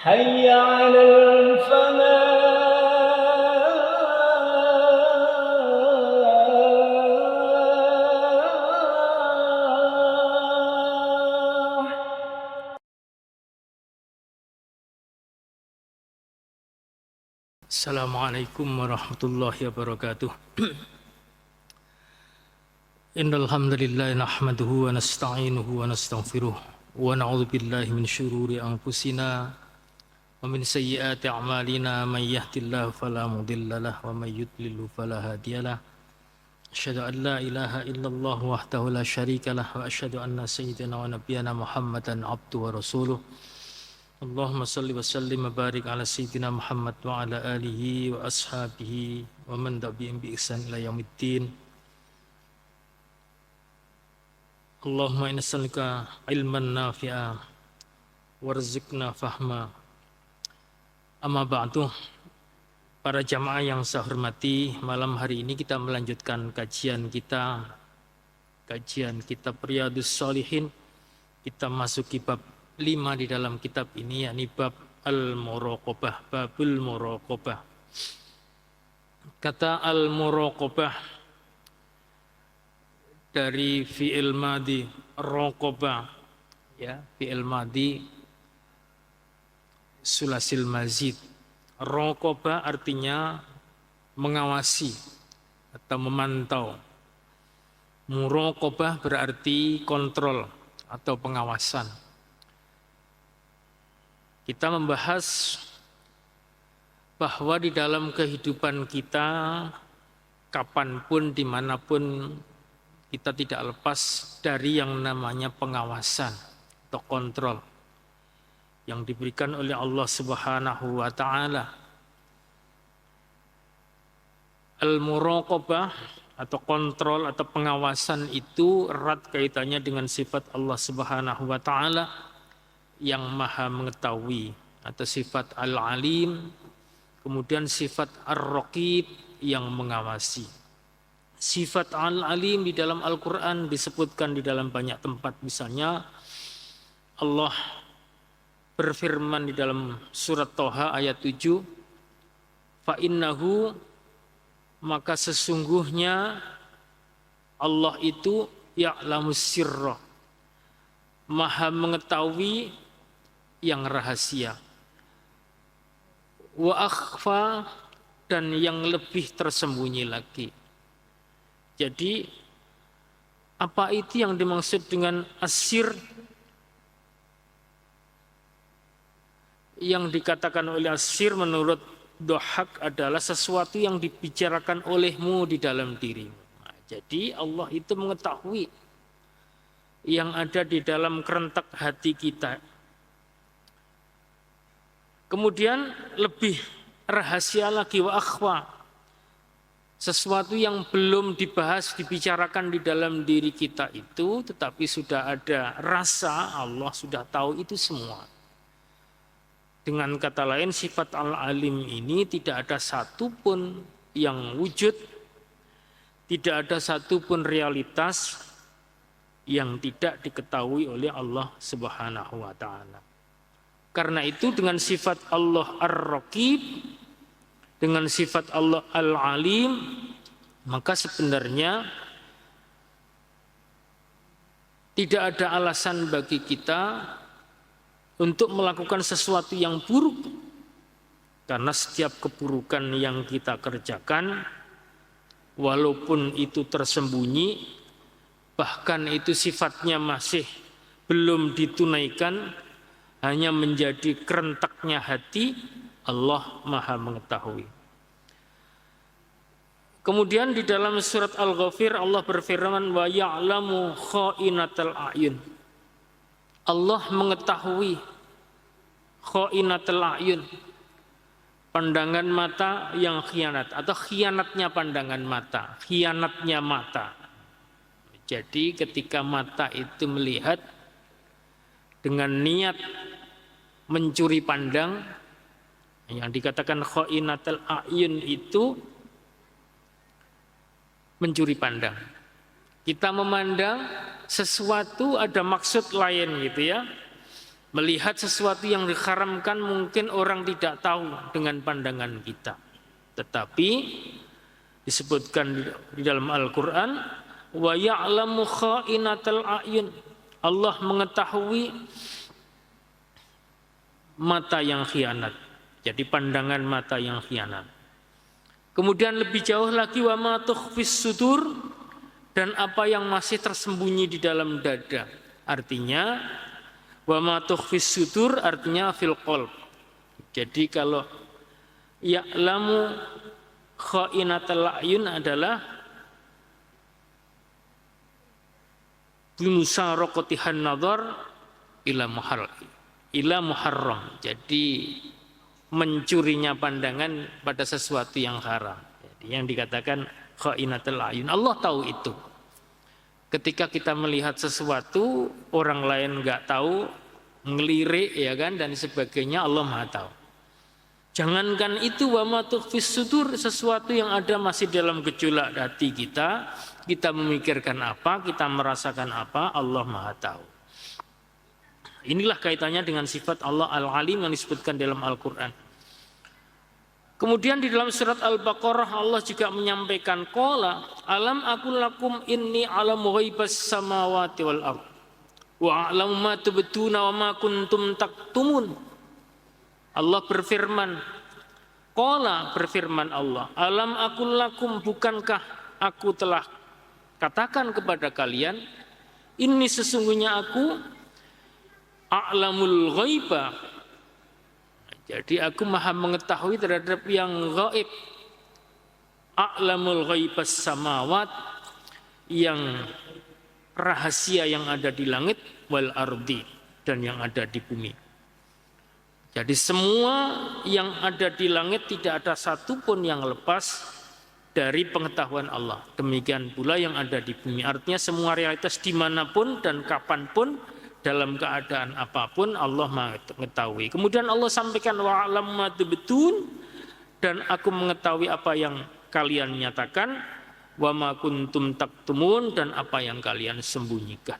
حي على الفلاح. Assalamualaikum warahmatullahi wabarakatuh. Innal hamdalillah nahmaduhu wa nasta'inuhu wa nastaghfiruh wa na'udzu billahi min syururi anfusina wa min sayyiati a'malina may yahdihillahu fala mudhillalah wa may yudlil fala hadiyalah. Asyhadu an la ilaha illallah wahdahu la syarikalah wa asyhadu anna sayyidina wa nabiyyana Muhammadan abduhu wa rasuluh. Allahumma salli wa sallim wa barik ala sayyidina Muhammad wa ala alihi wa ashabihi wa man tabi'ahum bi ihsan ila yaumiddin. Allahumma inna nas'aluka ilman nafi'a warzuqna fahma. Amma ba'du. Para jamaah yang saya hormati, malam hari ini kita melanjutkan kajian kitab Riyadhus Shalihin. Kita masuki bab 5 di dalam kitab ini, yakni bab al-muraqabah, babul muraqabah. Kata al-muraqabah dari fi'il madhi raqabah, ya, fi'il madhi sulasil mazid. Raqabah artinya mengawasi atau memantau. Muraqabah berarti kontrol atau pengawasan. Kita membahas bahwa di dalam kehidupan kita, kapanpun, dimanapun, kita tidak lepas dari yang namanya pengawasan atau kontrol yang diberikan oleh Allah Subhanahu wa Ta'ala. Al-muraqabah atau kontrol atau pengawasan itu erat kaitannya dengan sifat Allah Subhanahu wa Ta'ala yang maha mengetahui, atau sifat al-alim, kemudian sifat ar-raqib yang mengawasi. Sifat al-alim di dalam Al-Quran disebutkan di dalam banyak tempat. Misalnya Allah berfirman di dalam surat Thaha ayat 7, fa'innahu, maka sesungguhnya Allah itu ya'lamus sirra, maha mengetahui yang rahasia, wa akhfa, dan yang lebih tersembunyi lagi. Jadi apa itu yang dimaksud dengan asir? Yang dikatakan oleh asir menurut Dhahak adalah sesuatu yang dibicarakan olehmu di dalam dirimu. Nah, jadi Allah itu mengetahui yang ada di dalam kerentak hati kita. Kemudian lebih rahasia lagi, wa akhwa, sesuatu yang belum dibahas, dibicarakan di dalam diri kita itu, tetapi sudah ada rasa, Allah sudah tahu itu semua. Dengan kata lain, sifat al-alim ini tidak ada satupun yang wujud, tidak ada satupun realitas yang tidak diketahui oleh Allah Subhanahu wa Ta'ala. Karena itu dengan sifat Allah ar-raqib, dengan sifat Allah al-alim, maka sebenarnya tidak ada alasan bagi kita untuk melakukan sesuatu yang buruk. Karena setiap keburukan yang kita kerjakan, walaupun itu tersembunyi, bahkan itu sifatnya masih belum ditunaikan, hanya menjadi kerentaknya hati, Allah maha mengetahui. Kemudian di dalam surat Al-Ghafir Allah berfirman, wa ya'lamu kha'inatal a'yun. Allah mengetahui kha'inatal a'yun, pandangan mata yang khianat, atau khianatnya pandangan mata, khianatnya mata. Jadi ketika mata itu melihat dengan niat mencuri pandang, yang dikatakan kha'inatul a'yun itu mencuri pandang. Kita memandang sesuatu ada maksud lain gitu ya. Melihat sesuatu yang diharamkan mungkin orang tidak tahu dengan pandangan kita. Tetapi disebutkan di dalam Al-Quran, wa ya'lamu kha'inatal a'yun. Allah mengetahui mata yang khianat. Jadi pandangan mata yang khianat. Kemudian lebih jauh lagi, wa ma tukhfis sudur, dan apa yang masih tersembunyi di dalam dada. Artinya wa ma tukhfis sudur artinya fil qalb. Jadi kalau ya'lamu kha'inatal a'yun adalah bimusaraqatihan nazar ila muharram. Jadi mencurinya pandangan pada sesuatu yang haram. Jadi yang dikatakan kha'inatul a'yun, Allah tahu itu. Ketika kita melihat sesuatu orang lain nggak tahu, ngelirik ya kan dan sebagainya, Allah Maha tahu. Jangankan itu, wa ma tukhfis sudur, sesuatu yang ada masih dalam gejolak hati kita memikirkan apa, kita merasakan apa, Allah Maha tahu. Inilah kaitannya dengan sifat Allah Al-Alim yang disebutkan dalam Al-Quran. Kemudian di dalam surat Al-Baqarah Allah juga menyampaikan, qala alam aqul lakum inni alamu ghaibas samawati wal ardh wa a'lamu ma tubtuna wa ma kuntum taktumun. Allah berfirman, qala, berfirman Allah, alam aqul lakum, bukankah aku telah katakan kepada kalian, ini sesungguhnya aku a'lamul ghaiba. Jadi aku maha mengetahui terhadap yang gaib. A'lamul ghaibas samawat, yang rahasia yang ada di langit, wal ardi, dan yang ada di bumi. Jadi semua yang ada di langit tidak ada satupun yang lepas dari pengetahuan Allah. Demikian pula yang ada di bumi. Artinya semua realitas dimanapun dan kapanpun, dalam keadaan apapun Allah mengetahui. Kemudian Allah sampaikan, wa'alam ma tubtun, dan aku mengetahui apa yang kalian nyatakan, wa ma kuntum taktumun, dan apa yang kalian sembunyikan.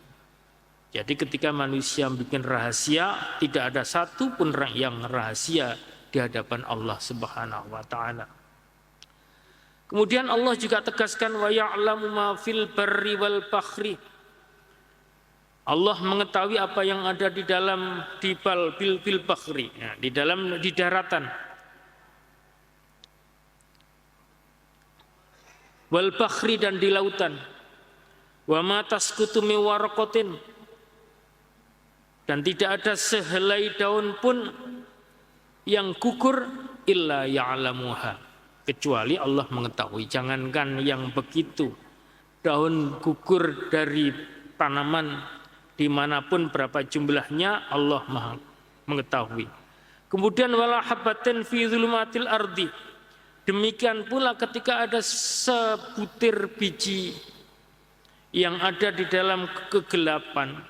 Jadi ketika manusia bikin rahasia, tidak ada satu pun yang rahasia di hadapan Allah Subhanahu wa taala. Kemudian Allah juga tegaskan, wa ya'lamu ma fil barri wal bahri. Allah mengetahui apa yang ada di dalam bil bahri, ya, di daratan. Wal bahri, dan di lautan. Wa ma tasqutu min waraqatin, dan tidak ada sehelai daun pun yang gugur illa ya'lamuha, kecuali Allah mengetahui. Jangankan yang begitu, daun gugur dari tanaman dimanapun berapa jumlahnya Allah Maha mengetahui. Kemudian wala habatin fi dzulumatil ardi, demikian pula ketika ada sebutir biji yang ada di dalam kegelapan,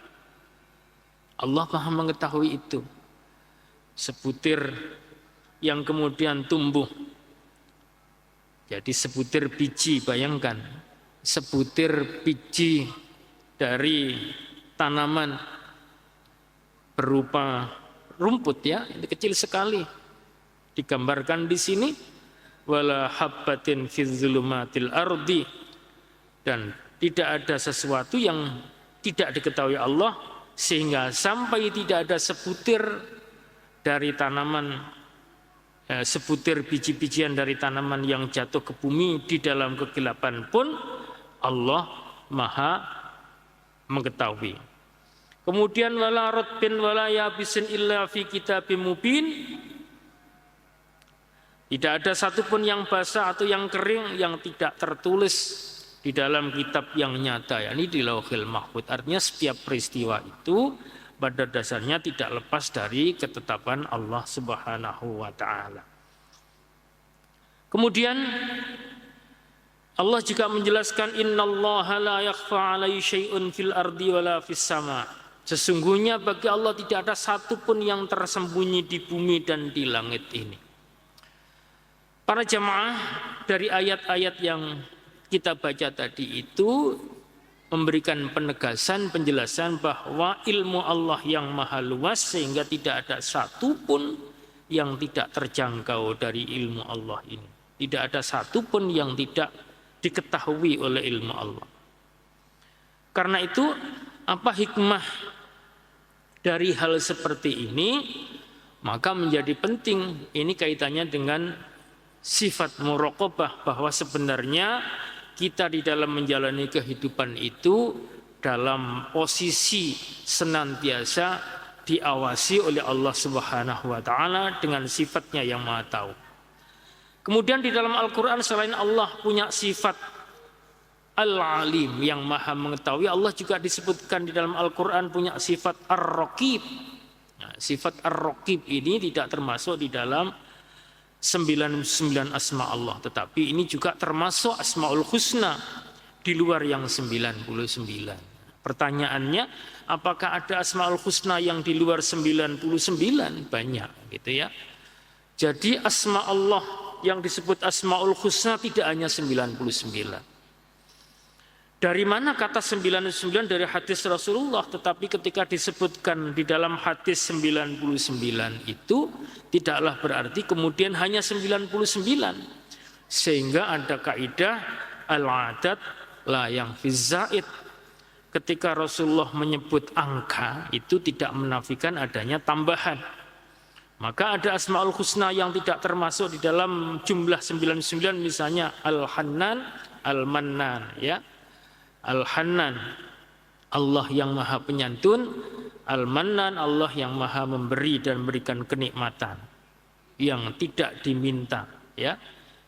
Allah Maha mengetahui itu. Sebutir yang kemudian tumbuh. Jadi sebutir biji, bayangkan sebutir biji dari tanaman berupa rumput, ya, ini kecil sekali. Digambarkan di sini, wala habbatin fi dzulumatil ardi, dan tidak ada sesuatu yang tidak diketahui Allah, sehingga sampai tidak ada sebutir dari tanaman, sebutir biji-bijian dari tanaman yang jatuh ke bumi di dalam kegelapan pun Allah Maha mengetahui. Kemudian wala ratbin wala yabisin illa fi kitabim mubin, tidak ada satupun yang basah atau yang kering yang tidak tertulis di dalam kitab yang nyata, yakni di Lauhil Mahfuz. Artinya setiap peristiwa itu pada dasarnya tidak lepas dari ketetapan Allah Subhanahu wa taala. Kemudian Allah juga menjelaskan, innallaha la yakhfa 'alaihi syai'un fil ardi wala fis sama. Sesungguhnya bagi Allah tidak ada satupun yang tersembunyi di bumi dan di langit ini. Para jamaah, dari ayat-ayat yang kita baca tadi itu memberikan penegasan, penjelasan bahwa ilmu Allah yang maha luas sehingga tidak ada satupun yang tidak terjangkau dari ilmu Allah ini. Tidak ada satupun yang tidak diketahui oleh ilmu Allah. Karena itu, apa hikmah dari hal seperti ini? Maka menjadi penting, ini kaitannya dengan sifat muraqabah, bahwa sebenarnya kita di dalam menjalani kehidupan itu dalam posisi senantiasa diawasi oleh Allah Subhanahu wa taala dengan sifatnya yang Maha Tahu. Kemudian di dalam Al-Qur'an selain Allah punya sifat Al-Alim yang Maha mengetahui, Allah juga disebutkan di dalam Al-Qur'an punya sifat Ar-Raqib. Nah, sifat Ar-Raqib ini tidak termasuk di dalam 99 asma Allah, tetapi ini juga termasuk Asmaul Husna di luar yang 99. Pertanyaannya, apakah ada Asmaul Husna yang di luar 99? Banyak, gitu ya. Jadi asma Allah yang disebut Asmaul Husna tidak hanya 99. Dari mana kata 99? Dari hadis Rasulullah, tetapi ketika disebutkan di dalam hadis 99 itu tidaklah berarti kemudian hanya 99. Sehingga ada kaidah al-adat la yang fizaid. Ketika Rasulullah menyebut angka itu tidak menafikan adanya tambahan. Maka ada Asmaul Husna yang tidak termasuk di dalam jumlah 99, misalnya Al-Hannan, Al-Mannan, ya. Al-Hannan, Allah yang maha penyantun. Al-Mannan, Allah yang maha memberi dan memberikan kenikmatan yang tidak diminta, ya.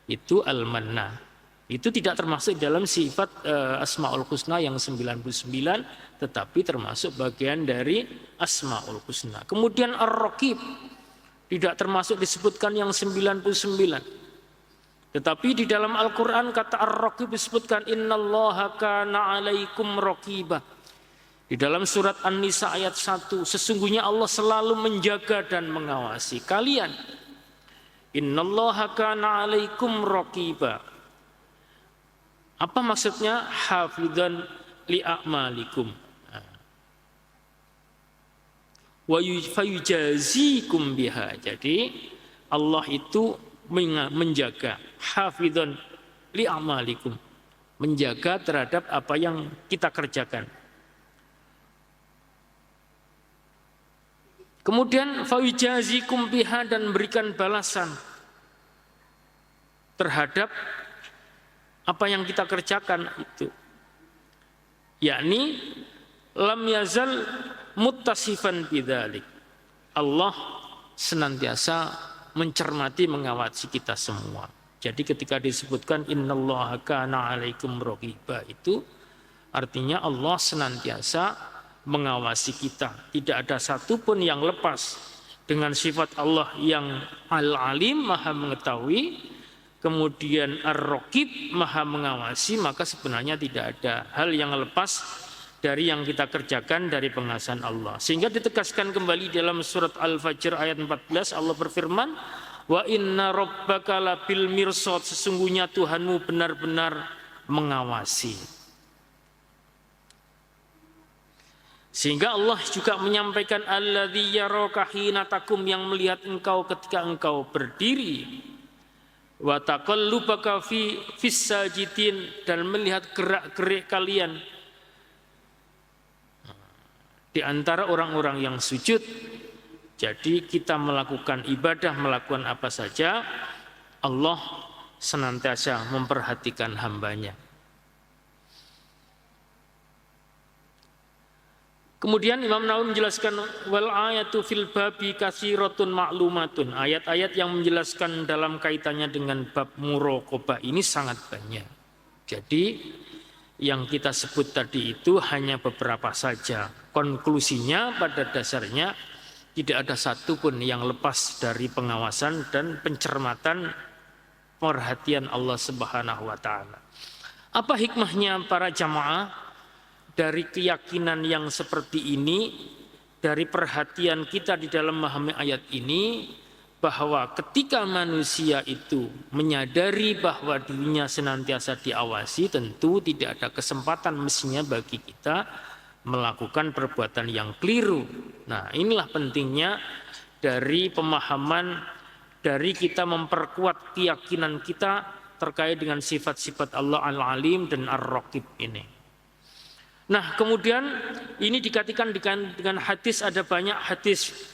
Itu Al-Mannan. Itu tidak termasuk dalam sifat Asmaul Husna yang 99, tetapi termasuk bagian dari Asmaul Husna. Kemudian Ar-Raqib tidak termasuk disebutkan yang 99. Tetapi di dalam Al-Quran kata Ar-Raqib disebutkan innallaha kana alaikum raqibah. Di dalam surat An-Nisa ayat 1, sesungguhnya Allah selalu menjaga dan mengawasi kalian. Innallaha kana alaikum raqibah. Apa maksudnya? Hafidhan li'a'malikum. Wa fayujazikum biha. Jadi Allah itu menjaga, hafidhun li'amalikum, menjaga terhadap apa yang kita kerjakan. Kemudian fawijazikum biha, dan berikan balasan terhadap apa yang kita kerjakan itu. Yakni lam yazal muttasifan bidzalik. Allah senantiasa mencermati, mengawasi kita semua. Jadi ketika disebutkan innallaha kana alaikum raqibah, itu artinya Allah senantiasa mengawasi kita. Tidak ada satupun yang lepas dengan sifat Allah yang Al-Alim, maha mengetahui, kemudian Ar-Raqib, maha mengawasi, maka sebenarnya tidak ada hal yang lepas dari yang kita kerjakan dari pengawasan Allah. Sehingga ditegaskan kembali dalam surat Al-Fajr ayat 14, Allah berfirman, wa inna rabbaka labil mirsad, sesungguhnya Tuhanmu benar-benar mengawasi. Sehingga Allah juga menyampaikan alladzi yaraka hina takum, yang melihat engkau ketika engkau berdiri, wa taqallubaka fis sajidin, dan melihat gerak-gerik kalian di antara orang-orang yang sujud. Jadi kita melakukan ibadah, melakukan apa saja, Allah senantiasa memperhatikan hambanya. Kemudian Imam Nawawi menjelaskan wal ayatu fil babi katsiratun ma'lumatun. Ayat-ayat yang menjelaskan dalam kaitannya dengan bab muraqabah ini sangat banyak. Jadi yang kita sebut tadi itu hanya beberapa saja. Konklusinya pada dasarnya tidak ada satupun yang lepas dari pengawasan dan pencermatan perhatian Allah Subhanahu wa taala. Apa hikmahnya para jamaah dari keyakinan yang seperti ini, dari perhatian kita di dalam memahami ayat ini, bahwa ketika manusia itu menyadari bahwa dirinya senantiasa diawasi, tentu tidak ada kesempatan mestinya bagi kita melakukan perbuatan yang keliru. Nah, inilah pentingnya dari pemahaman, dari kita memperkuat keyakinan kita terkait dengan sifat-sifat Allah Al-Alim dan Ar-Raqib ini. Nah, kemudian ini dikatakan dengan hadis, ada banyak hadis.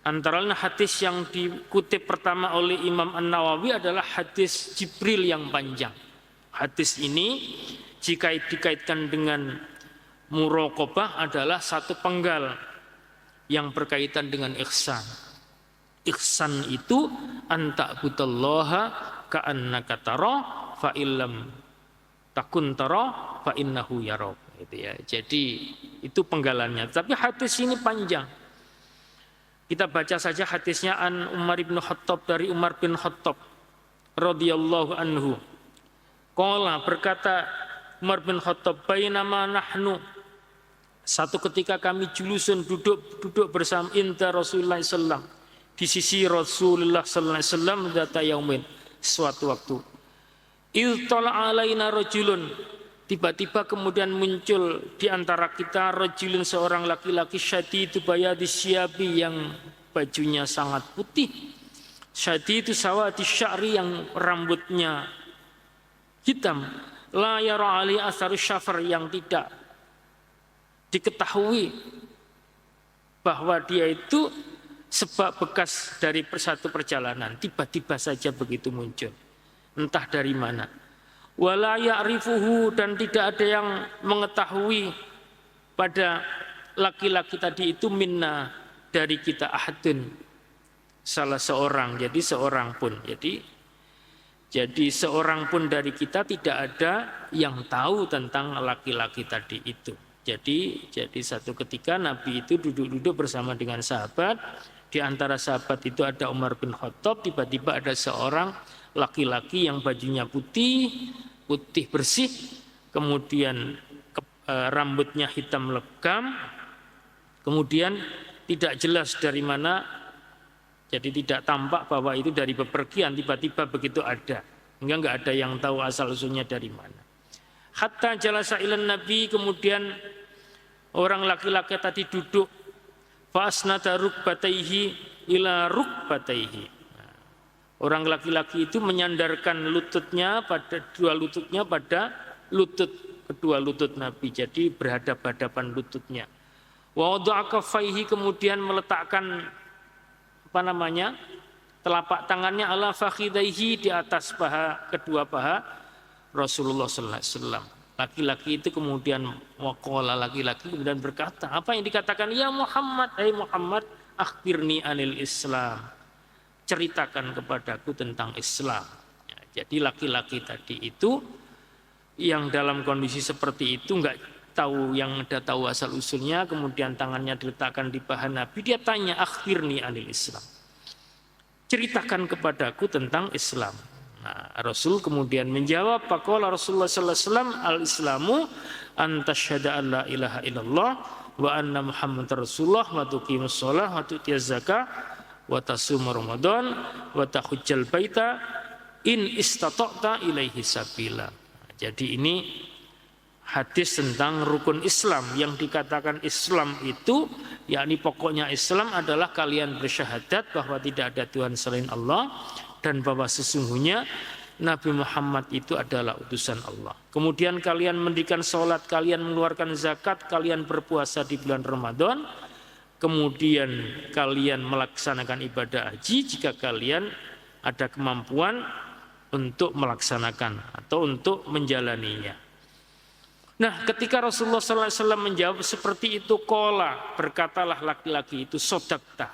Antara lain hadis yang dikutip pertama oleh Imam An-Nawawi adalah hadis Jibril yang panjang. Hadis ini jika dikaitkan dengan muraqabah adalah satu penggal yang berkaitan dengan ihsan. Ihsan itu anta'budallaha ka'annaka tara fa illam takun tara fa innahu yarak, gitu ya. Jadi itu penggalannya. Tapi hadis ini panjang. Kita baca saja hadisnya an Umar bin Khattab, dari Umar bin Khattab radhiyallahu anhu. Qala, berkata Umar bin Khattab, bainama nahnu, satu ketika kami julusun duduk bersama inta Rasulullah sallallahu, di sisi Rasulullah sallallahu alaihi wasallam, data yaumin, suatu waktu. Iltala alaina rajulun, tiba-tiba kemudian muncul di antara kita rajulun, seorang laki-laki, syadidu bayadi syabi, yang bajunya sangat putih, syadidu sawati sya'ri, yang rambutnya hitam, la yara ali atharu syafar, yang tidak diketahui bahwa dia itu sebab bekas dari satu perjalanan, tiba-tiba saja begitu muncul, entah dari mana. Wala ya'rifuhu, dan tidak ada yang mengetahui pada laki-laki tadi itu, minna, dari kita, ahadun, salah seorang, jadi seorang pun. Jadi seorang pun dari kita tidak ada yang tahu tentang laki-laki tadi itu. Jadi satu ketika Nabi itu duduk-duduk bersama dengan sahabat. Di antara sahabat itu ada Umar bin Khattab. Tiba-tiba ada seorang laki-laki yang bajunya putih bersih, kemudian rambutnya hitam legam, kemudian tidak jelas dari mana, jadi tidak tampak bahwa itu dari bepergian, tiba-tiba begitu ada, hingga enggak ada yang tahu asal usulnya dari mana. Hatta jalasa ilan Nabi, kemudian orang laki-laki tadi duduk, fa asnada rukbataihi ila rukbataihi. Orang laki-laki itu menyandarkan lututnya pada kedua lutut Nabi, jadi berhadap-hadapan lututnya. Wa wada'a kaffaihi, kemudian meletakkan telapak tangannya ala fakhidaihi, di atas kedua paha Rasulullah sallallahu alaihi wasallam. Laki-laki itu kemudian waqala, laki-laki kemudian berkata, apa yang dikatakan? Ya Muhammad, hai Muhammad, akhbirni anil Islam, ceritakan kepadaku tentang Islam. Ya, jadi laki-laki tadi itu yang dalam kondisi seperti itu enggak tahu, yang ada tahu asal usulnya, kemudian tangannya diletakkan di paha Nabi, dia tanya, akhbirni anil Islam, ceritakan kepadaku tentang Islam. Nah, Rasul kemudian menjawab, faqala Rasulullah sallallahu alaihi wasallam, al-islamu an tasyhada an la ilaha illallah wa anna muhammadar rasulullah wa tuqimus shalah wa tu'tiyaz zakah wa tasum ramadan wa tahujjal baita in istata'ta ilaihi sabila. Jadi ini hadis tentang rukun Islam. Yang dikatakan Islam itu, yakni pokoknya Islam adalah kalian bersyahadat bahwa tidak ada Tuhan selain Allah, dan bahwa sesungguhnya Nabi Muhammad itu adalah utusan Allah. Kemudian kalian mendirikan sholat, kalian mengeluarkan zakat, kalian berpuasa di bulan Ramadan, kemudian kalian melaksanakan ibadah haji jika kalian ada kemampuan untuk melaksanakan atau untuk menjalaninya. Nah, ketika Rasulullah SAW menjawab seperti itu, qala, berkatalah laki-laki itu, sodakta,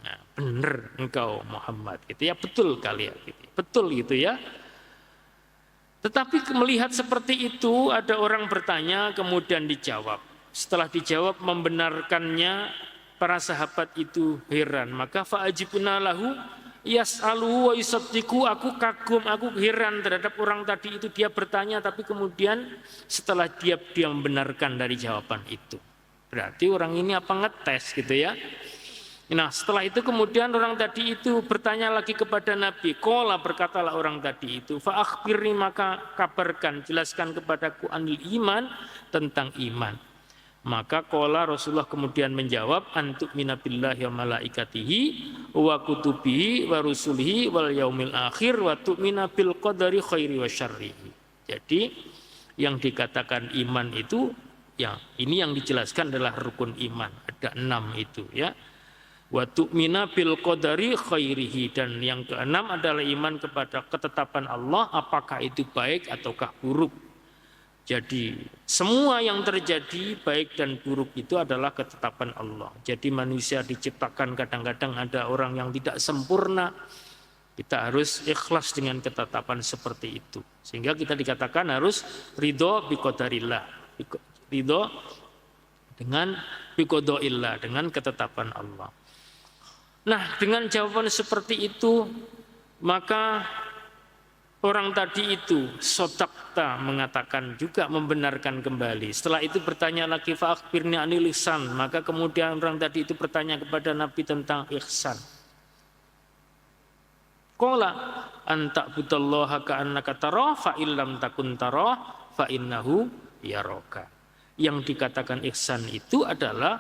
nah, benar engkau Muhammad, gitu ya, betul kalian, gitu. Betul gitu ya. Tetapi melihat seperti itu, ada orang bertanya, kemudian dijawab. Setelah dijawab, membenarkannya, para sahabat itu heran. Maka fa'ajibuna lahu yas'aluhu wa yusaddiqu, aku kagum, aku heran terhadap orang tadi itu, dia bertanya tapi kemudian setelah dia membenarkan dari jawaban itu. Berarti orang ini apa ngetes gitu ya. Nah, setelah itu kemudian orang tadi itu bertanya lagi kepada Nabi. Qala, berkatalah orang tadi itu, fa akhbirni, maka kabarkan, jelaskan kepadaku anil iman, tentang iman. Maka qala, Rasulullah kemudian menjawab, antuk minabillahi wa malaikatihi wa kutubihi wa rusulihi wal yaumil akhir wa tu'mina bil qadari khairi wa syarrihi. Jadi yang dikatakan iman itu, ya ini yang dijelaskan adalah rukun iman. Ada 6 itu ya. Wa tu'mina bil qadari khairihi, dan yang keenam adalah iman kepada ketetapan Allah, apakah itu baik ataukah buruk. Jadi semua yang terjadi baik dan buruk itu adalah ketetapan Allah. Jadi manusia diciptakan kadang-kadang ada orang yang tidak sempurna. Kita harus ikhlas dengan ketetapan seperti itu. Sehingga kita dikatakan harus ridho bi qadarillah. Ridho dengan bi qadaillah, dengan ketetapan Allah. Nah, dengan jawaban seperti itu, maka orang tadi itu sodakta, mengatakan juga, membenarkan kembali. Setelah itu bertanya lagi, fa akhbirni anil ihsan, maka kemudian orang tadi itu bertanya kepada Nabi tentang ihsan. Qala anta budallaha ka'annaka tarah fa illam takun tarah fa innahu yaraka. Yang dikatakan ihsan itu adalah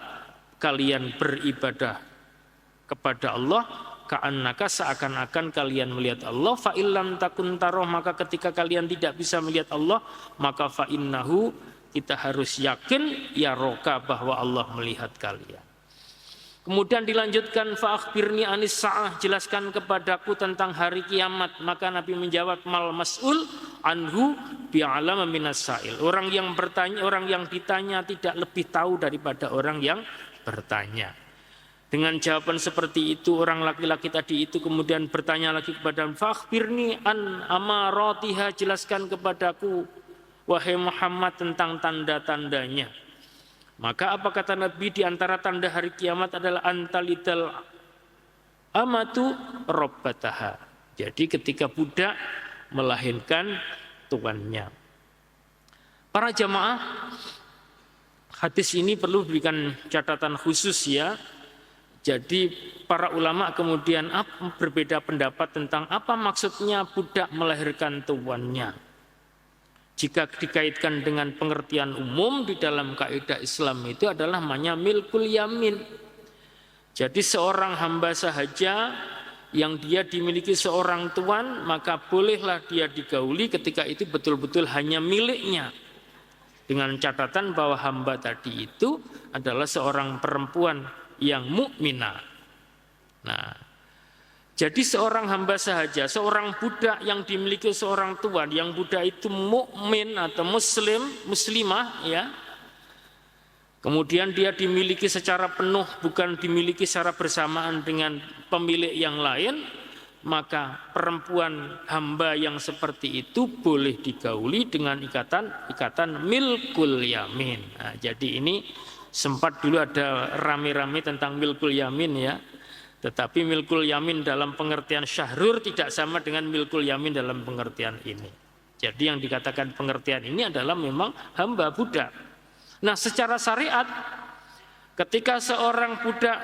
kalian beribadah kepada Allah ka'annaka, seakan-akan kalian melihat Allah, fa illam takun tarah, maka ketika kalian tidak bisa melihat Allah, maka fa innahu, kita harus yakin yaraka, bahwa Allah melihat kalian. Kemudian dilanjutkan, fa akhbirni anis sa'ah, jelaskan kepadaku tentang hari kiamat. Maka Nabi menjawab, mal mas'ul anhu bi'alama minas sa'il. Orang yang bertanya, orang yang ditanya tidak lebih tahu daripada orang yang bertanya. Dengan jawaban seperti itu, orang laki-laki tadi itu kemudian bertanya lagi kepada fa akhbirni an amaratiha, jelaskan kepadaku wahai Muhammad tentang tanda-tandanya. Maka apa kata Nabi, di antara tanda hari kiamat adalah antalidal amatu rabbataha. Jadi ketika budak melahirkan tuannya. Para jamaah, hadis ini perlu diberikan catatan khusus ya. Jadi para ulama kemudian berbeda pendapat tentang apa maksudnya budak melahirkan tuannya. Jika dikaitkan dengan pengertian umum di dalam kaidah Islam itu adalah namanya milkul yamin. Jadi seorang hamba sahaja yang dia dimiliki seorang tuan, maka bolehlah dia digauli ketika itu betul-betul hanya miliknya. Dengan catatan bahwa hamba tadi itu adalah seorang perempuan yang mukminah. Nah, jadi seorang hamba sahaja, seorang budak yang dimiliki seorang tuan, yang budak itu mukmin atau muslimah ya. Kemudian dia dimiliki secara penuh, bukan dimiliki secara bersamaan dengan pemilik yang lain, maka perempuan hamba yang seperti itu boleh digauli dengan ikatan milkul yamin. Nah, jadi ini sempat dulu ada rame-rame tentang milkul yamin ya. Tetapi milkul yamin dalam pengertian syahrur tidak sama dengan milkul yamin dalam pengertian ini. Jadi yang dikatakan pengertian ini adalah memang hamba budak. Nah, secara syariat ketika seorang budak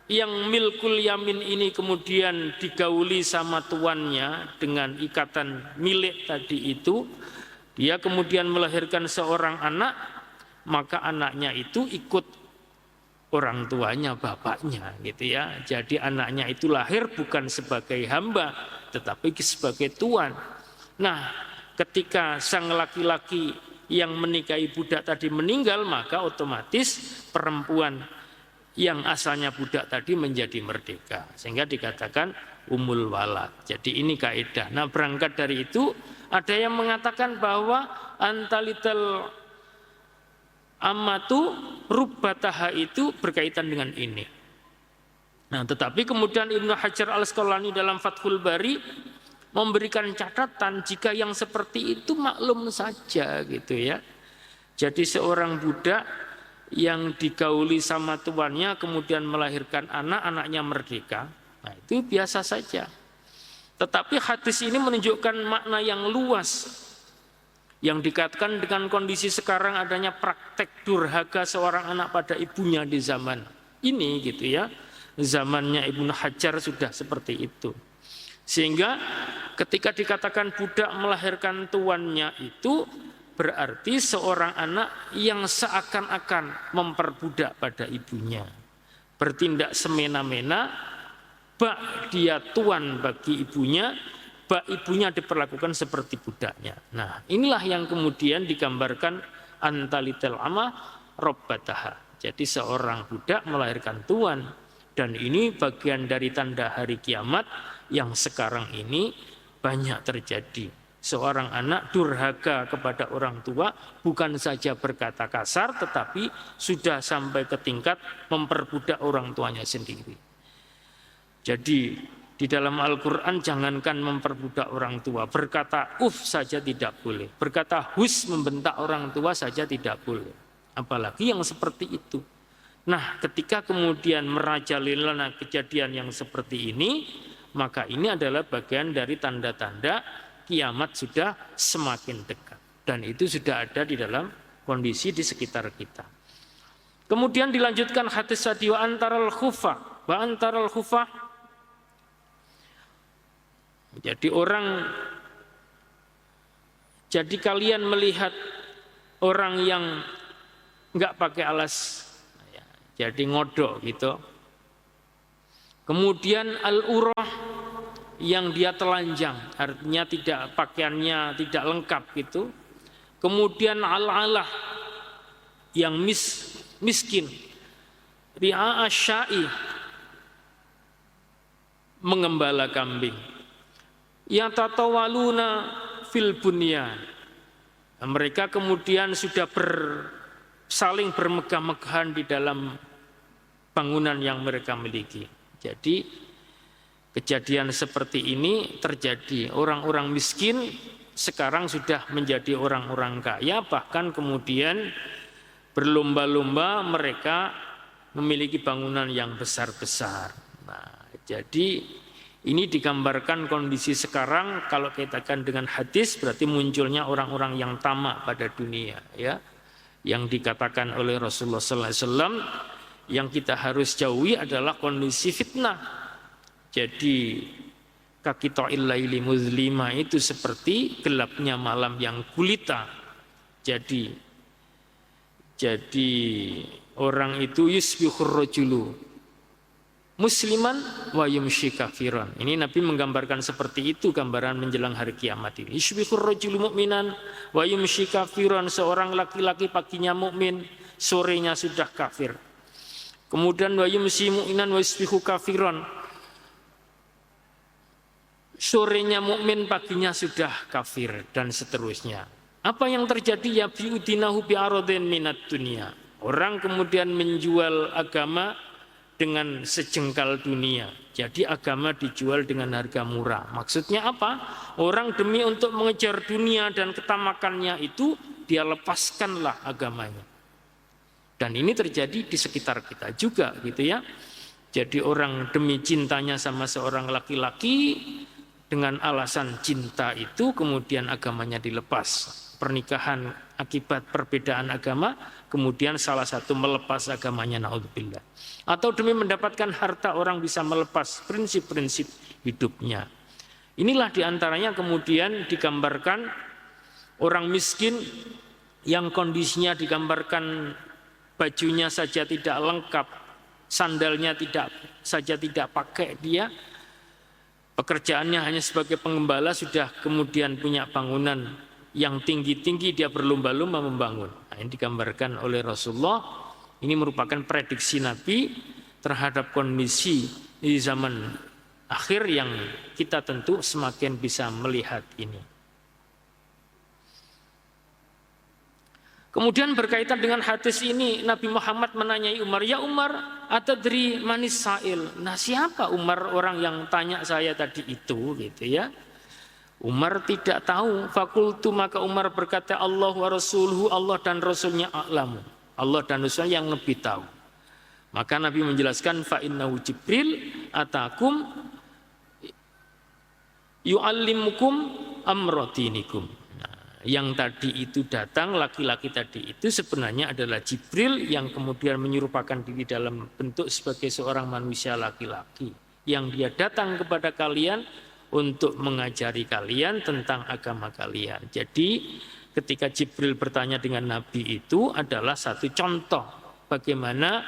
yang milkul yamin ini kemudian digauli sama tuannya dengan ikatan milik tadi itu, dia kemudian melahirkan seorang anak, maka anaknya itu ikut orang tuanya, bapaknya gitu ya. Jadi anaknya itu lahir bukan sebagai hamba tetapi sebagai tuan. Nah, ketika sang laki-laki yang menikahi budak tadi meninggal, maka otomatis perempuan yang asalnya budak tadi menjadi merdeka, sehingga dikatakan umul walad. Jadi ini kaidah. Nah, berangkat dari itu ada yang mengatakan bahwa antalital amatu rubbataha itu berkaitan dengan ini. Nah, tetapi kemudian Ibnu Hajar Al-Asqalani dalam Fathul Bari memberikan catatan jika yang seperti itu maklum saja gitu ya. Jadi seorang budak yang digauli sama tuannya kemudian melahirkan anak, anaknya merdeka, nah itu biasa saja. Tetapi hadis ini menunjukkan makna yang luas. Yang dikatakan dengan kondisi sekarang adanya praktek durhaka seorang anak pada ibunya di zaman ini gitu ya. zamannya Ibnu Hajar sudah seperti itu. Sehingga ketika dikatakan budak melahirkan tuannya itu berarti seorang anak yang seakan-akan memperbudak pada ibunya, bertindak semena-mena, bak dia tuan bagi ibunya, bak ibunya diperlakukan seperti budaknya. Nah, inilah yang kemudian digambarkan antalitel ama robbataha. Jadi seorang budak melahirkan tuan, dan ini bagian dari tanda hari kiamat yang sekarang ini banyak terjadi. Seorang anak durhaka kepada orang tua, bukan saja berkata kasar, tetapi sudah sampai ke tingkat memperbudak orang tuanya sendiri. Jadi di dalam Al-Quran jangankan memperbudak orang tua, berkata saja tidak boleh, berkata hus membentak orang tua saja tidak boleh, apalagi yang seperti itu. Nah, ketika kemudian merajalela kejadian yang seperti ini, maka ini adalah bagian dari tanda-tanda kiamat sudah semakin dekat, dan itu sudah ada di dalam kondisi di sekitar kita. Kemudian dilanjutkan hadis tadi, wa antaral khufah. Jadi kalian melihat orang yang enggak pakai alas, jadi ngodok gitu. Kemudian al-urah, yang dia telanjang, artinya tidak, pakaiannya tidak lengkap gitu. Kemudian al-alah, yang miskin. Ri'a asya'i, mengembala kambing. Yatatawaluna fil bunyan, mereka kemudian sudah saling bermegah-megahan di dalam bangunan yang mereka miliki. Jadi kejadian seperti ini terjadi. Orang-orang miskin sekarang sudah menjadi orang-orang kaya, bahkan kemudian berlomba-lomba mereka memiliki bangunan yang besar-besar. Nah, jadi ini digambarkan kondisi sekarang. Kalau kaitankan dengan hadis, berarti munculnya orang-orang yang tamak pada dunia, ya, yang dikatakan oleh Rasulullah SAW. Yang kita harus jauhi adalah kondisi fitnah. Jadi kaqita'il laili muzlima itu seperti gelapnya malam yang gulita. Jadi orang itu yusbihur rajulu musliman wa yumshi kafiran. Ini Nabi menggambarkan seperti itu, gambaran menjelang hari kiamat ini. Yusbihur rajulu mu'minan wa yumshi kafiran, seorang laki-laki paginya mukmin, sorenya sudah kafir. Kemudian wa yumshi mu'minan wa yusbihu kafiran, sorenya mukmin, paginya sudah kafir, dan seterusnya. Apa yang terjadi? Ya bi'udinahu bi'aradin minat dunia. Orang kemudian menjual agama dengan sejengkal dunia. Jadi agama dijual dengan harga murah. Maksudnya apa? Orang demi untuk mengejar dunia dan ketamakannya itu, dia lepaskanlah agamanya. Dan ini terjadi di sekitar kita juga gitu ya. Jadi orang demi cintanya sama seorang laki-laki, dengan alasan cinta itu kemudian agamanya dilepas. Pernikahan akibat perbedaan agama, kemudian salah satu melepas agamanya, naudzubillah. Atau demi mendapatkan harta, orang bisa melepas prinsip-prinsip hidupnya. Inilah diantaranya kemudian digambarkan orang miskin yang kondisinya digambarkan bajunya saja tidak lengkap, sandalnya tidak pakai dia, pekerjaannya hanya sebagai pengembala, sudah kemudian punya bangunan yang tinggi-tinggi, dia berlomba-lomba membangun. Nah, ini digambarkan oleh Rasulullah. Ini merupakan prediksi Nabi terhadap kondisi di zaman akhir yang kita tentu semakin bisa melihat ini. Kemudian berkaitan dengan hadis ini, Nabi Muhammad menanyai Umar, ya Umar, atadri manis sa'il. Nah, siapa Umar, orang yang tanya saya tadi itu, gitu ya. Umar tidak tahu. Fakultu, maka Umar berkata, Allah wa rasuluhu, Allah dan Rasulnya a'lamu. Allah dan Rasulnya yang lebih tahu. Maka Nabi menjelaskan, fa innahu Jibril atakum yu'allimukum amradinikum. Yang tadi itu datang, laki-laki tadi itu sebenarnya adalah Jibril yang kemudian menyerupakan diri dalam bentuk sebagai seorang manusia laki-laki. Yang dia datang kepada kalian untuk mengajari kalian tentang agama kalian. Jadi ketika Jibril bertanya dengan Nabi itu adalah satu contoh bagaimana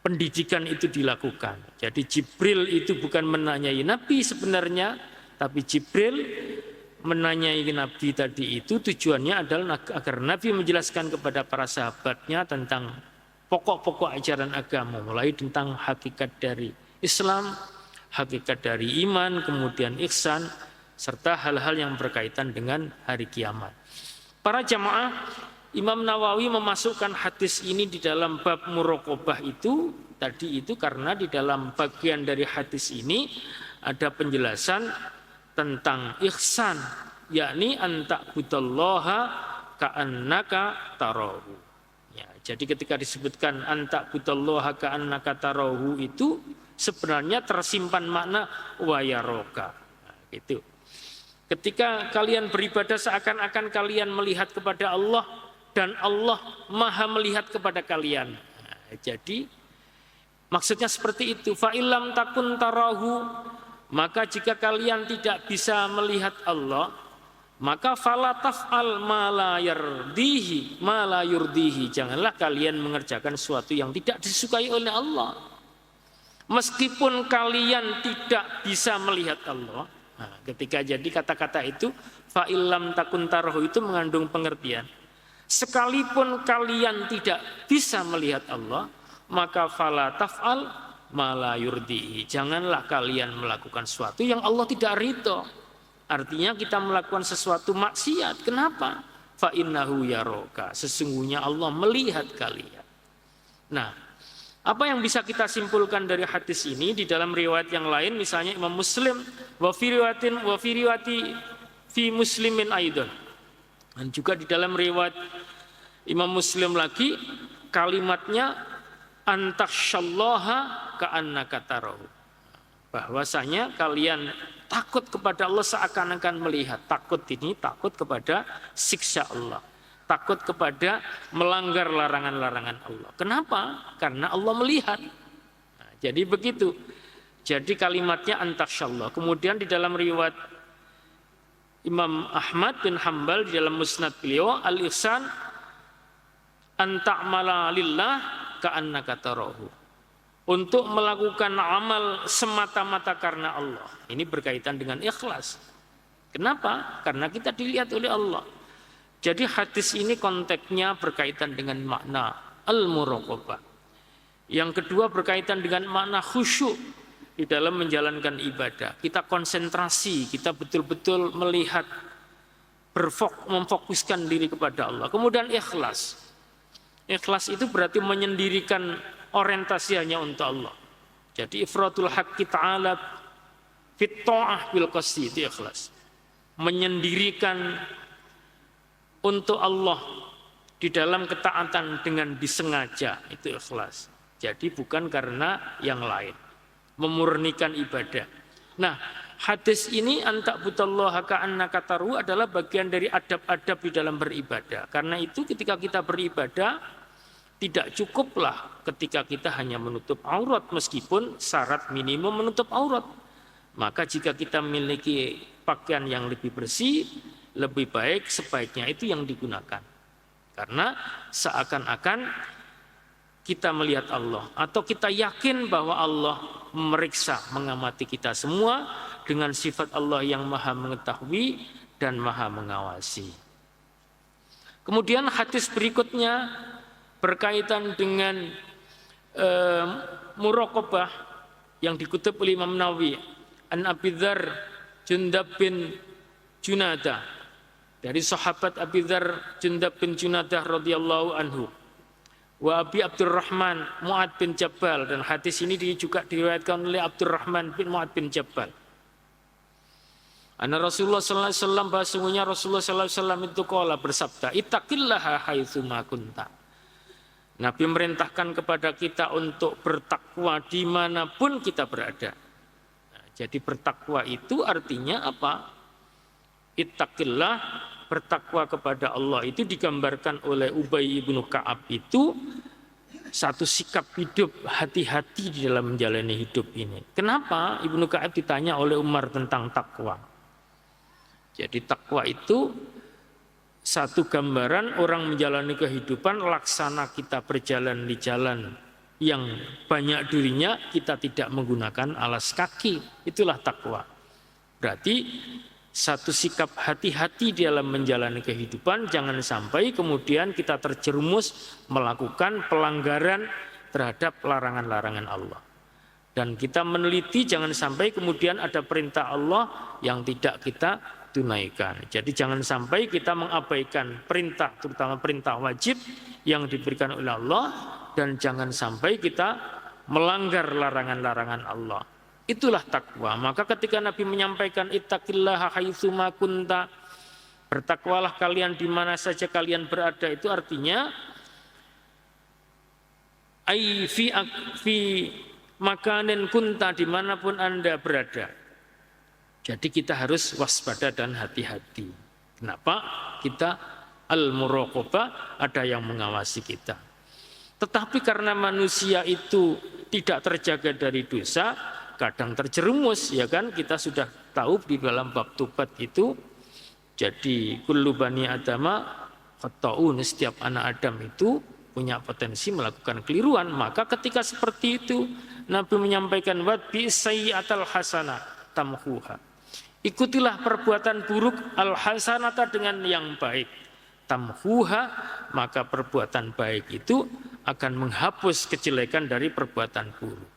pendidikan itu dilakukan. Jadi Jibril itu bukan menanyai Nabi sebenarnya, tapi Jibril menanyai Nabi tadi itu tujuannya adalah agar Nabi menjelaskan kepada para sahabatnya tentang pokok-pokok ajaran agama, mulai tentang hakikat dari Islam, hakikat dari iman, kemudian ihsan, serta hal-hal yang berkaitan dengan hari kiamat. Para jamaah, Imam Nawawi memasukkan hadis ini di dalam bab muraqabah itu tadi itu karena di dalam bagian dari hadis ini ada penjelasan tentang ihsan, yakni anta'budallaha ka'annaka tarahu. Ya, jadi ketika disebutkan anta'budallaha ka'annaka tarahu itu sebenarnya tersimpan makna wayaroka. Nah, gitu. Ketika kalian beribadah seakan-akan kalian melihat kepada Allah dan Allah Maha melihat kepada kalian. Nah, jadi maksudnya seperti itu. Fa illam takun tarahu, maka jika kalian tidak bisa melihat Allah, maka fala taf'al ma la yardihi, ma la yurdihi. Janganlah kalian mengerjakan sesuatu yang tidak disukai oleh Allah. Meskipun kalian tidak bisa melihat Allah. Nah, ketika jadi kata-kata itu fa illam takun tarahu itu mengandung pengertian. Sekalipun kalian tidak bisa melihat Allah, maka fala taf'al mala yurdihi. Janganlah kalian melakukan sesuatu yang Allah tidak ridho. Artinya kita melakukan sesuatu maksiat. Kenapa? Fa innahu yaroka. Sesungguhnya Allah melihat kalian. Nah, apa yang bisa kita simpulkan dari hadis ini di dalam riwayat yang lain, misalnya Imam Muslim wa fi riwayati fi Muslimin aidan. Dan juga di dalam riwayat Imam Muslim lagi kalimatnya antaksyallaha ka'annaka tarahu. Bahwasanya kalian takut kepada Allah seakan-akan melihat. Takut ini takut kepada siksa Allah. Takut kepada melanggar larangan-larangan Allah. Kenapa? Karena Allah melihat. Nah, jadi begitu. Jadi kalimatnya antaksyallaha. Kemudian di dalam riwayat Imam Ahmad bin Hanbal di dalam musnad beliau, al-ihsan anta'mala lillah ka'annaka tarahu. Untuk melakukan amal semata-mata karena Allah. Ini berkaitan dengan ikhlas. Kenapa? Karena kita dilihat oleh Allah. Jadi hadis ini konteksnya berkaitan dengan makna al-muraqabah. Yang kedua berkaitan dengan makna khusyuk di dalam menjalankan ibadah. Kita konsentrasi, kita betul-betul melihat, memfokuskan diri kepada Allah. Kemudian ikhlas. Ikhlas itu berarti menyendirikan orientasi hanya untuk Allah. Jadi ifratul haqqi ta'ala fit ta'ah bil qasdi, itu ikhlas. Menyendirikan untuk Allah di dalam ketaatan dengan disengaja, itu ikhlas. Jadi bukan karena yang lain. Memurnikan ibadah. Nah, hadis ini anta'budallaha ka'annaka tarahu adalah bagian dari adab-adab di dalam beribadah. Karena itu ketika kita beribadah tidak cukuplah ketika kita hanya menutup aurat meskipun syarat minimum menutup aurat. Maka jika kita memiliki pakaian yang lebih bersih, lebih baik sebaiknya itu yang digunakan. Karena seakan-akan kita melihat Allah atau kita yakin bahwa Allah memeriksa, mengamati kita semua dengan sifat Allah yang Maha mengetahui dan Maha mengawasi. Kemudian hadis berikutnya berkaitan dengan muraqabah yang dikutip oleh Imam Nawawi, an Abi Dzar Jundab bin Junadah, dari sahabat Abi Dzar Jundab bin Junadah radhiyallahu anhu, wa Abi Abdurrahman Mu'ad bin Jabal, dan hadis ini juga diriwayatkan oleh Abdurrahman bin Mu'ad bin Jabal. Anna Rasulullah sallallahu alaihi wasallam, bahasanya Rasulullah sallallahu alaihi wasallam itu qala, bersabda, ittaqillaha haitsu ma kunta. Nabi merintahkan kepada kita untuk bertakwa dimanapun kita berada. Nah, jadi bertakwa itu artinya apa? Ittaqillah bertakwa kepada Allah itu digambarkan oleh Ubay ibnu Ka'ab itu satu sikap hidup hati-hati di dalam menjalani hidup ini. Kenapa Ibnu Ka'ab ditanya oleh Umar tentang takwa? Jadi takwa itu satu gambaran orang menjalani kehidupan laksana kita berjalan di jalan yang banyak durinya, kita tidak menggunakan alas kaki. Itulah takwa. Berarti satu sikap hati-hati di dalam menjalani kehidupan, jangan sampai kemudian kita terjerumus melakukan pelanggaran terhadap larangan-larangan Allah. Dan kita meneliti jangan sampai kemudian ada perintah Allah yang tidak kita tunaikan. Jadi jangan sampai kita mengabaikan perintah, terutama perintah wajib yang diberikan oleh Allah, dan jangan sampai kita melanggar larangan-larangan Allah. Itulah takwa. Maka ketika Nabi menyampaikan ittaqillaha haitsu ma kunta, bertakwalah kalian di mana saja kalian berada, itu artinya ai fi makanin kunta, dimanapun Anda berada. Jadi kita harus waspada dan hati-hati. Kenapa? Kita al-muraqabah, ada yang mengawasi kita. Tetapi karena manusia itu tidak terjaga dari dosa, kadang terjerumus, ya kan? Kita sudah tahu di dalam bab tobat itu, jadi kullu bani adama khata'un, setiap anak Adam itu punya potensi melakukan keliruan. Maka ketika seperti itu Nabi menyampaikan wadbi sayyi'atal hasanah tamhuha. Ikutilah perbuatan buruk al-hasanata dengan yang baik. Tamhuha, maka perbuatan baik itu akan menghapus kejelekan dari perbuatan buruk.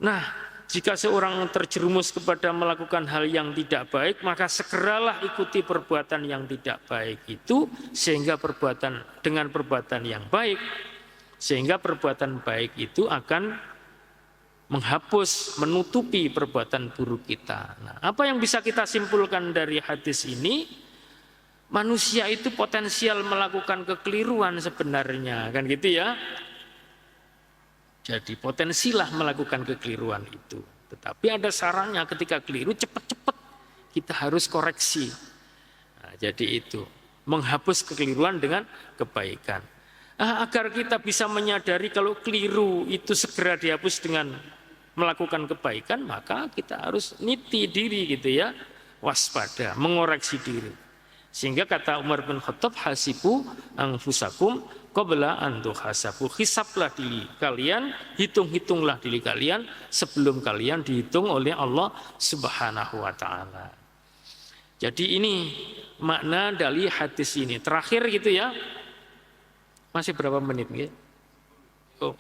Nah, jika seorang terjerumus kepada melakukan hal yang tidak baik, maka segeralah ikuti perbuatan yang tidak baik itu, sehingga dengan perbuatan yang baik, sehingga perbuatan baik itu akan menghapus, menutupi perbuatan buruk kita. Nah, apa yang bisa kita simpulkan dari hadis ini? Manusia itu potensial melakukan kekeliruan sebenarnya, kan gitu ya. Jadi potensilah melakukan kekeliruan itu. Tetapi ada sarannya, ketika keliru cepat-cepat kita harus koreksi. Nah, jadi itu menghapus kekeliruan dengan kebaikan. Agar kita bisa menyadari kalau keliru itu segera dihapus dengan melakukan kebaikan, maka kita harus niti diri gitu ya, waspada, mengoreksi diri. Sehingga kata Umar bin Khattab, hasibu anfusakum qabla an tuhasabu. Hisablah diri kalian, hitung-hitunglah diri kalian sebelum kalian dihitung oleh Allah Subhanahu wa taala. Jadi ini makna dari hadis ini. Terakhir gitu ya. Masih berapa menit gitu? Oh.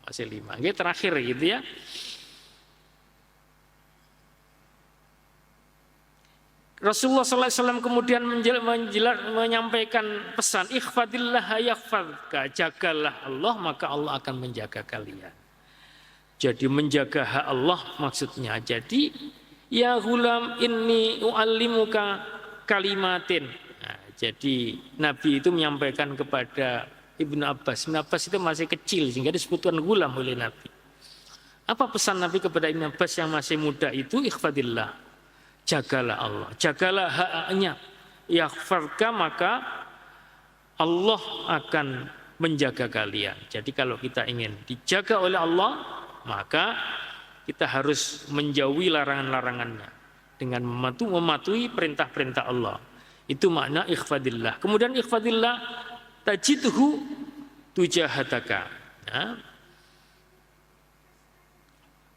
Masih 5. Ini terakhir gitu ya. Rasulullah SAW kemudian menyampaikan pesan, ikhfadillah yakhfadka, jagalah Allah maka Allah akan menjaga kalian. Jadi menjaga hak Allah maksudnya. Jadi ya gulam inni u'allimuka kalimatin. Nah, jadi Nabi itu menyampaikan kepada Ibnu Abbas. Ibnu Abbas itu masih kecil sehingga disebutkan gulam oleh Nabi. Apa pesan Nabi kepada Ibnu Abbas yang masih muda itu? Ikhfadillah, jagalah Allah, jagalah haknya. Yaghfarka, maka Allah akan menjaga kalian. Jadi kalau kita ingin dijaga oleh Allah, maka kita harus menjauhi larangan-larangannya dengan mematuhi perintah-perintah Allah. Itu makna ikhfadillah. Kemudian ikhfadillah tajidhu tujahataka. Nah,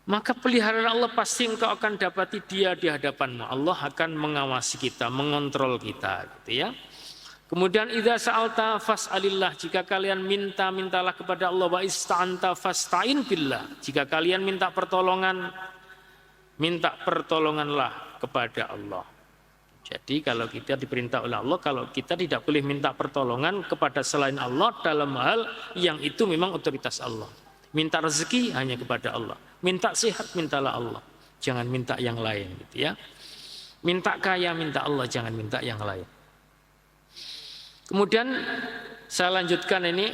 maka peliharaan Allah pasti engkau akan dapati dia di hadapanmu. Allah akan mengawasi kita, mengontrol kita, gitu ya. Kemudian idza sa'alta fas'alillah, jika kalian minta, mintalah kepada Allah. Wa ista'anta fasta'in billah, jika kalian minta pertolongan, minta pertolonganlah kepada Allah. Jadi kalau kita diperintah oleh Allah, kalau kita tidak boleh minta pertolongan kepada selain Allah dalam hal yang itu memang otoritas Allah. Minta rezeki hanya kepada Allah. Minta sehat, mintalah Allah. Jangan minta yang lain gitu ya. Minta kaya, minta Allah, jangan minta yang lain. Kemudian saya lanjutkan ini.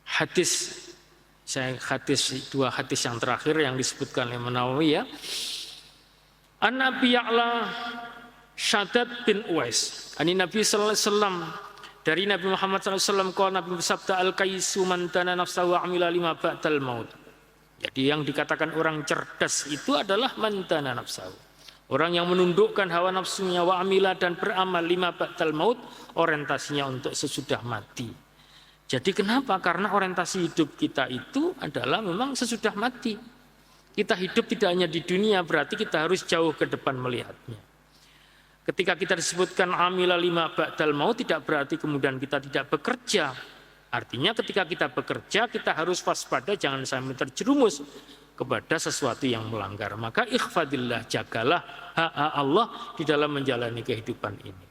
Hadis Dua hadis yang terakhir yang disebutkan oleh Imam Nawawi ya. An Abi Ya'la Shaddad bin Uwais. Ani Nabi sallallahu alaihi wasallam, dari Nabi Muhammad sallallahu alaihi wasallam, qala Nabi bersabda, al-kaisu man dana nafsahu wa amila lima ba'dal maut. Jadi yang dikatakan orang cerdas itu adalah man dana nafsahu. Orang yang menundukkan hawa nafsunya wa amila dan beramal lima ba'dal maut, orientasinya untuk sesudah mati. Jadi kenapa? Karena orientasi hidup kita itu adalah memang sesudah mati. Kita hidup tidak hanya di dunia, berarti kita harus jauh ke depan melihatnya. Ketika kita disebutkan amila lima ba'dal maut, tidak berarti kemudian kita tidak bekerja. Artinya ketika kita bekerja, kita harus waspada, jangan sampai terjerumus kepada sesuatu yang melanggar. Maka ikhfadillah, jagalah hak Allah di dalam menjalani kehidupan ini.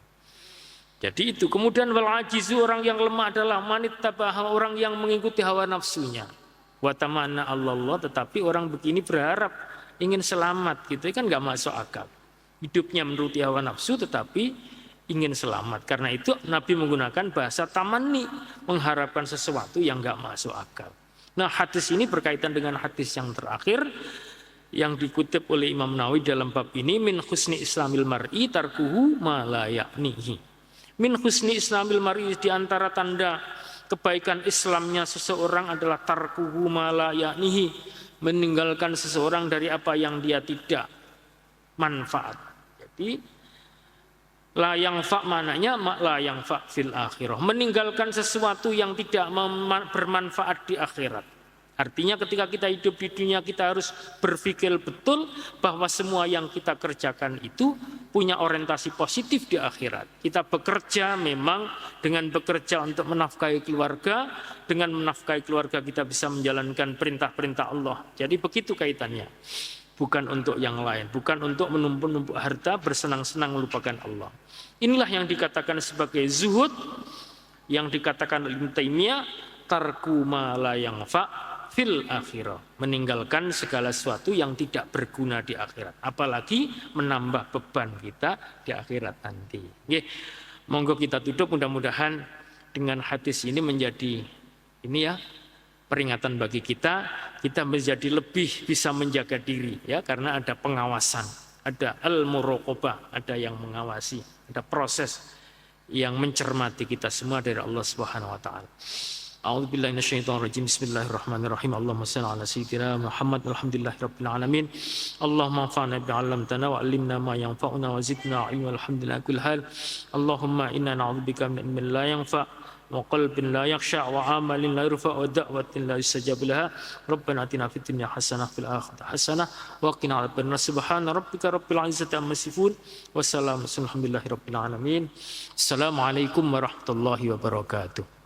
Jadi itu. Kemudian wal ajizu, orang yang lemah adalah manit tabaha, orang yang mengikuti hawa nafsunya. Wa tamanna Allah, tetapi orang begini berharap ingin selamat gitu kan nggak masuk akal. Hidupnya menuruti hawa nafsu tetapi ingin selamat. Karena itu Nabi menggunakan bahasa tamanni, mengharapkan sesuatu yang nggak masuk akal. Nah, hadis ini berkaitan dengan hadis yang terakhir yang dikutip oleh Imam Nawawi dalam bab ini, min husni islamil mar'i tarkuhu ma la ya'nihi. Min husni islamil mar'i, di antara tanda kebaikan Islamnya seseorang adalah tarkuhu ma la ya'nihi, meninggalkan seseorang dari apa yang dia tidak manfaat. Jadi la yanfa mananya la yanfa fil akhirah, meninggalkan sesuatu yang tidak bermanfaat di akhirat. Artinya ketika kita hidup di dunia, kita harus berpikir betul bahwa semua yang kita kerjakan itu punya orientasi positif di akhirat. Kita bekerja memang dengan bekerja untuk menafkahi keluarga, dengan menafkahi keluarga kita bisa menjalankan perintah-perintah Allah. Jadi begitu kaitannya. Bukan untuk yang lain, bukan untuk menumpuk-numpuk harta, bersenang-senang melupakan Allah. Inilah yang dikatakan sebagai zuhud, yang dikatakan oleh Ibnu Taimiyah, tarku ma la yanfa fil akhirah, meninggalkan segala sesuatu yang tidak berguna di akhirat, apalagi menambah beban kita di akhirat nanti. Oke, monggo kita tutup, mudah-mudahan dengan hadis ini menjadi ini ya, peringatan bagi kita menjadi lebih bisa menjaga diri ya, karena ada pengawasan, ada al-muraqabah, ada yang mengawasi, ada proses yang mencermati kita semua dari Allah Subhanahu wa taala. A'udzubillahi minasyaitonir rajim. Bismillahirrahmanirrahim. Allahumma shalli ala sayyidina Muhammad walhamdulillahirabbil alamin. Allahumma anfa'na bima 'allamtana wa 'allimna ma yanfa'una wa zidna 'ilman walhamdulillahi kulli hal. Allahumma inna na'udzubika min ilmin la yanfa' wa qalbin la yakhsha' wa 'amalin la yurfa' wa da'watin la yustajab laha. Rabbana atina fid dunya hasanah fil akhirati hasanah wa qina adzabannar. Subhana rabbika rabbil 'izzati amma yasifun wa salamun alhamdulillahi rabbil alamin. Assalamualaikum warahmatullahi wabarakatuh.